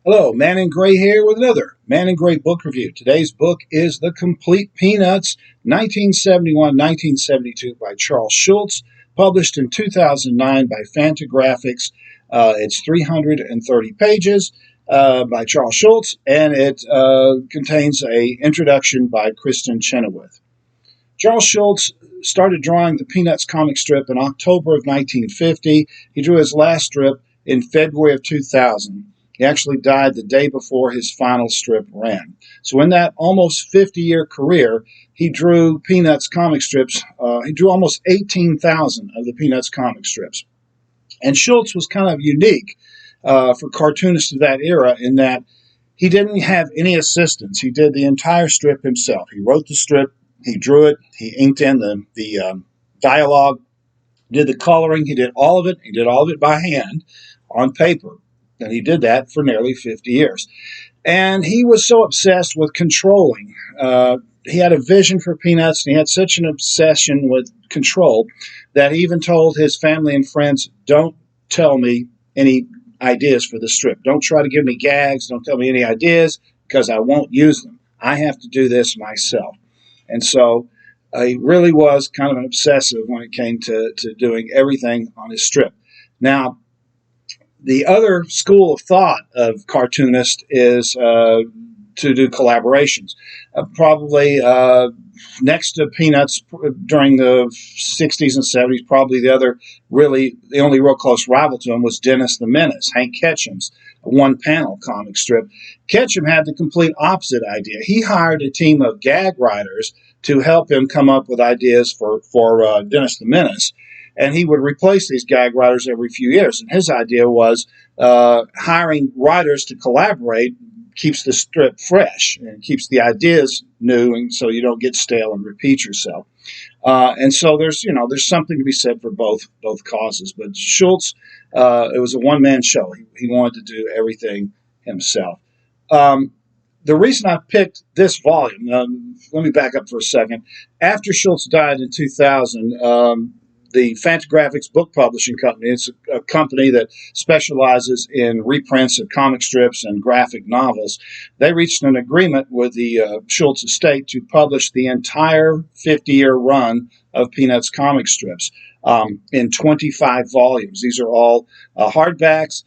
Hello, Man in Gray here with another Man in Gray book review. Today's book is The Complete Peanuts, 1971-1972 by Charles Schulz, published in 2009 by Fantagraphics. It's 330 pages by Charles Schulz, and it contains an introduction by Kristen Chenoweth. Charles Schulz started drawing the Peanuts comic strip in October of 1950. He drew his last strip in February of 2000. He actually died the day before his final strip ran. So in that almost 50-year career, he drew Peanuts comic strips. He drew almost 18,000 of the Peanuts comic strips. And Schulz was kind of unique for cartoonists of that era in that he didn't have any assistants. He did the entire strip himself. He wrote the strip, he drew it, he inked in the dialogue, did the coloring, he did all of it. He did all of it by hand on paper. And he did that for nearly 50 years. And he was so obsessed with controlling. He had a vision for Peanuts, and he had such an obsession with control that he even told his family and friends, don't tell me any ideas for the strip. Don't try to give me gags. Don't tell me any ideas because I won't use them. I have to do this myself. And so he really was kind of an obsessive when it came to doing everything on his strip. Now, the other school of thought of cartoonists is to do collaborations. Probably next to Peanuts during the 60s and 70s, probably the only real close rival to him was Dennis the Menace, Hank Ketcham's one-panel comic strip. Ketcham had the complete opposite idea. He hired a team of gag writers to help him come up with ideas for Dennis the Menace. And he would replace these gag writers every few years. And his idea was hiring writers to collaborate keeps the strip fresh and keeps the ideas new, and so you don't get stale and repeat yourself. And so there's something to be said for both causes. But Schulz, it was a one-man show. He wanted to do everything himself. The reason I picked this volume, let me back up for a second. After Schulz died in 2000, the Fantagraphics Book Publishing Company, it's a company that specializes in reprints of comic strips and graphic novels. They reached an agreement with the Schulz estate to publish the entire 50-year run of Peanuts comic strips in 25 volumes. These are all hardbacks.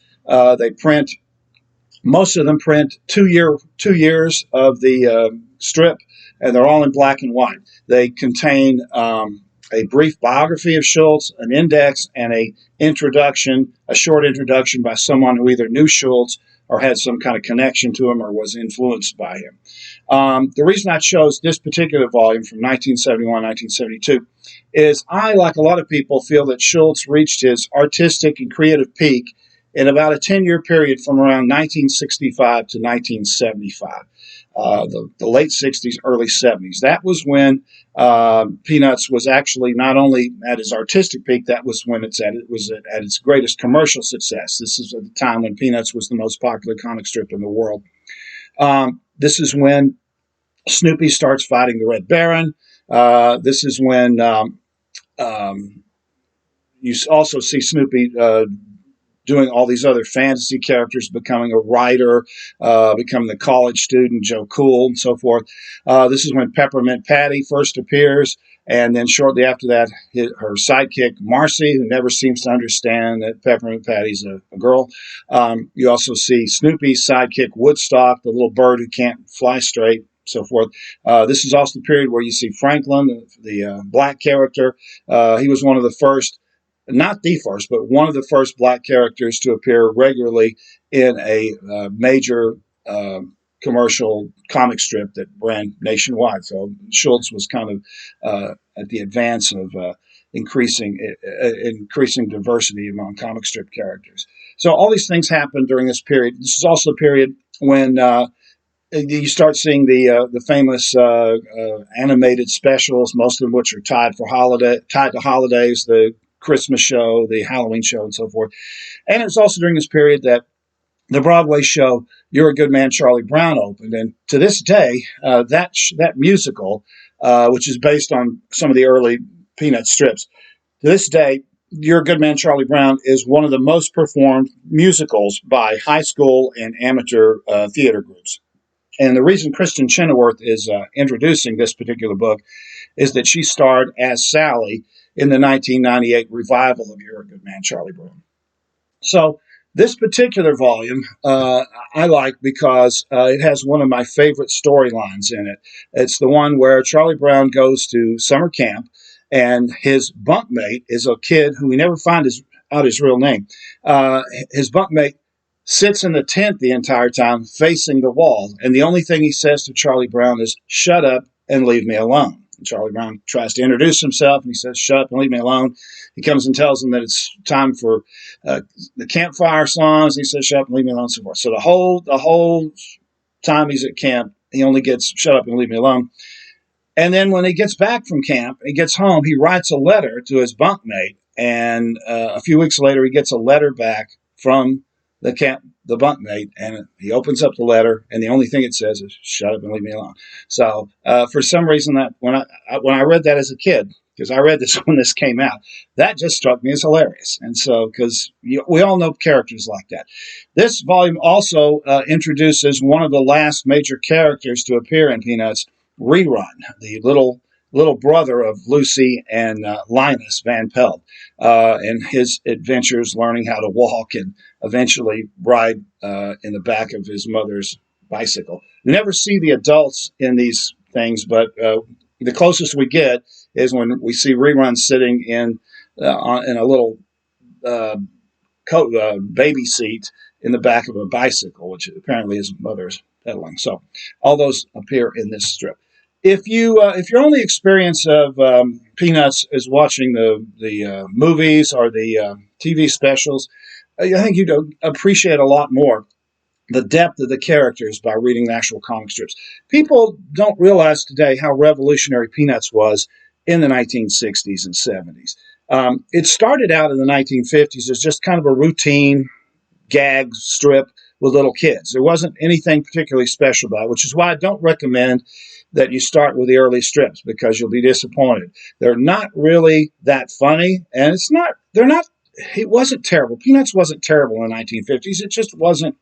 Most of them print two years of the strip, and they're all in black and white. They contain a brief biography of Schulz, an index, and a short introduction by someone who either knew Schulz or had some kind of connection to him or was influenced by him. The reason I chose this particular volume from 1971-1972 is I, like a lot of people, feel that Schulz reached his artistic and creative peak in about a 10-year period from around 1965 to 1975. The late 60s, early 70s. That was when Peanuts was actually not only at its artistic peak, that was when it was at its greatest commercial success. This is at the time when Peanuts was the most popular comic strip in the world. This is when Snoopy starts fighting the Red Baron. This is when you also see Snoopy doing all these other fantasy characters, becoming a writer, becoming the college student, Joe Cool, and so forth. This is when Peppermint Patty first appears, and then shortly after that, her sidekick, Marcy, who never seems to understand that Peppermint Patty's a girl. You also see Snoopy's sidekick, Woodstock, the little bird who can't fly straight, so forth. This is also the period where you see Franklin, the black character. He was one of the first, not the first, but one of the first black characters to appear regularly in a major commercial comic strip that ran nationwide. So Schulz was kind of at the advance of increasing diversity among comic strip characters. So all these things happened during this period. This is also a period when you start seeing the famous animated specials, most of them which are tied to holidays, the Christmas show, the Halloween show, and so forth. And it was also during this period that the Broadway show You're a Good Man, Charlie Brown opened. And to this day, that musical, which is based on some of the early Peanut strips, to this day, Your Good Man, Charlie Brown is one of the most performed musicals by high school and amateur theater groups. And the reason Kristen Chenoweth is introducing this particular book is that she starred as Sally in the 1998 revival of You're a Good Man, Charlie Brown. So this particular volume I like because it has one of my favorite storylines in it. It's the one where Charlie Brown goes to summer camp, and his bunkmate is a kid who we never find out his real name. His bunkmate sits in the tent the entire time facing the wall, and the only thing he says to Charlie Brown is, "Shut up and leave me alone." And Charlie Brown tries to introduce himself, and he says, "Shut up and leave me alone." He comes and tells him that it's time for the campfire songs. He says, "Shut up and leave me alone," and so forth. So the whole time he's at camp, he only gets "shut up and leave me alone." And then when he gets back from camp, he gets home, he writes a letter to his bunkmate. And a few weeks later, he gets a letter back from the bunkmate, and he opens up the letter, and the only thing it says is "shut up and leave me alone." So for some reason, that when I read that as a kid, because I read this when this came out, that just struck me as hilarious. And so, because we all know characters like that. This volume also introduces one of the last major characters to appear in Peanuts, Rerun, the little brother of Lucy and Linus Van Pelt, and his adventures learning how to walk and eventually ride in the back of his mother's bicycle. You never see the adults in these things, but the closest we get is when we see Rerun sitting in a little baby seat in the back of a bicycle, which apparently his mother's pedaling. So all those appear in this strip. If your only experience of Peanuts is watching the movies or the TV specials, I think you'd appreciate a lot more the depth of the characters by reading the actual comic strips. People don't realize today how revolutionary Peanuts was in the 1960s and 70s. It started out in the 1950s as just kind of a routine gag strip with little kids. There wasn't anything particularly special about it, which is why I don't recommend that you start with the early strips, because you'll be disappointed. They're not really that funny, and it wasn't terrible. Peanuts wasn't terrible in the 1950s. It just wasn't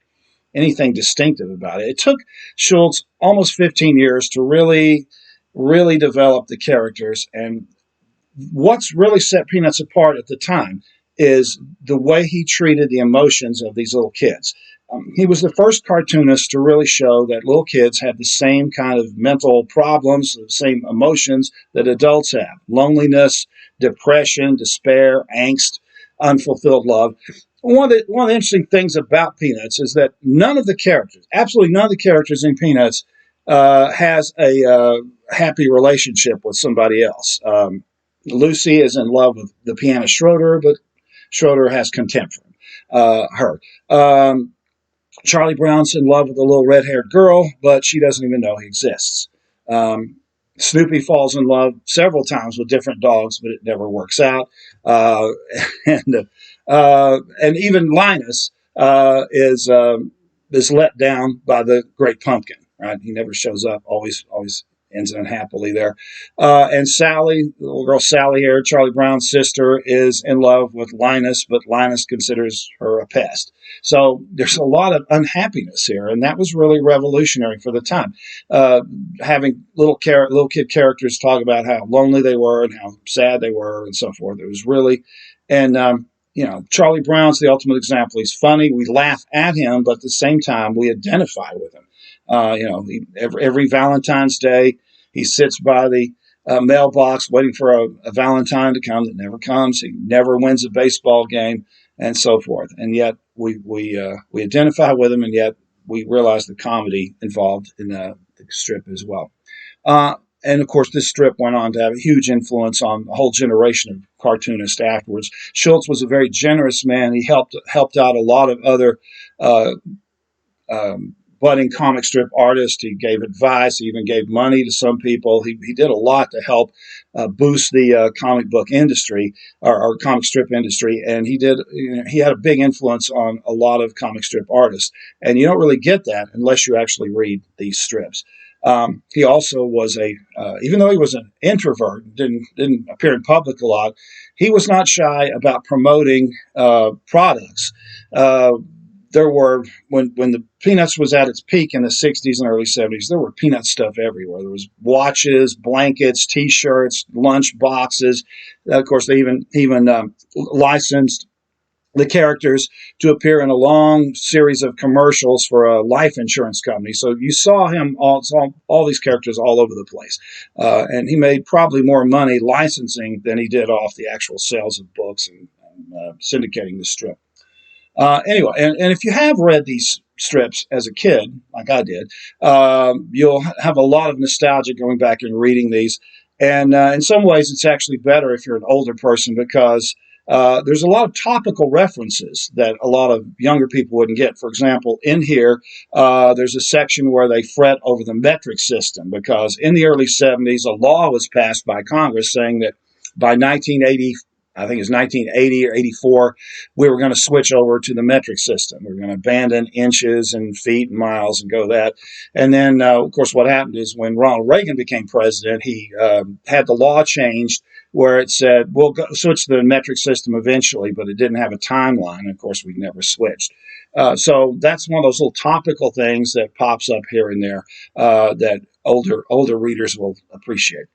anything distinctive about it. It took Schulz almost 15 years to really, really develop the characters. And what's really set Peanuts apart at the time is the way he treated the emotions of these little kids. He was the first cartoonist to really show that little kids have the same kind of mental problems, the same emotions that adults have: loneliness, depression, despair, angst, unfulfilled love. One of the interesting things about Peanuts is that absolutely none of the characters in Peanuts has a happy relationship with somebody else. Lucy is in love with the pianist Schroeder, but Schroeder has contempt for her. Charlie Brown's in love with a little red-haired girl, but she doesn't even know he exists. Snoopy falls in love several times with different dogs, but it never works out. And even Linus is let down by the Great Pumpkin. Right, he never shows up. Always ends unhappily there. And Sally, the little girl Sally here, Charlie Brown's sister, is in love with Linus, but Linus considers her a pest. So there's a lot of unhappiness here, and that was really revolutionary for the time. Having little kid characters talk about how lonely they were and how sad they were and so forth. It was really, and Charlie Brown's the ultimate example. He's funny. We laugh at him, but at the same time, we identify with him. Every Valentine's Day, he sits by the mailbox waiting for a Valentine to come that never comes. He never wins a baseball game, and so forth. And yet we identify with him, and yet we realize the comedy involved in the strip as well. And of course, this strip went on to have a huge influence on a whole generation of cartoonists afterwards. Schulz was a very generous man. He helped out a lot of other budding comic strip artists. He gave advice. He even gave money to some people. He did a lot to help boost the comic book industry or comic strip industry. And he had a big influence on a lot of comic strip artists. And you don't really get that unless you actually read these strips. He also was even though he was an introvert, didn't appear in public a lot, he was not shy about promoting products. Uh, there were when the Peanuts was at its peak in the 60s and early 70s, there were Peanut stuff everywhere. There was watches, blankets, T-shirts, lunch boxes. Of course, they even licensed the characters to appear in a long series of commercials for a life insurance company. So you saw all these characters all over the place. And he made probably more money licensing than he did off the actual sales of books and syndicating the strip. Anyway, and if you have read these strips as a kid, like I did, you'll have a lot of nostalgia going back and reading these. And in some ways, it's actually better if you're an older person because there's a lot of topical references that a lot of younger people wouldn't get. For example, in here, there's a section where they fret over the metric system because in the early 70s, a law was passed by Congress saying that by 1980, I think it was 1980 or 84, we were going to switch over to the metric system. We were going to abandon inches and feet and miles and go that. And then, of course, what happened is when Ronald Reagan became president, he had the law changed where it said, we'll switch to the metric system eventually, but it didn't have a timeline. Of course, we never switched. So that's one of those little topical things that pops up here and there that older readers will appreciate.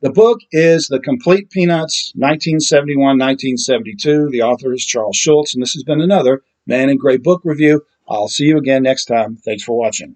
The book is The Complete Peanuts, 1971-1972. The author is Charles Schulz, and this has been another Man in Gray book review. I'll see you again next time. Thanks for watching.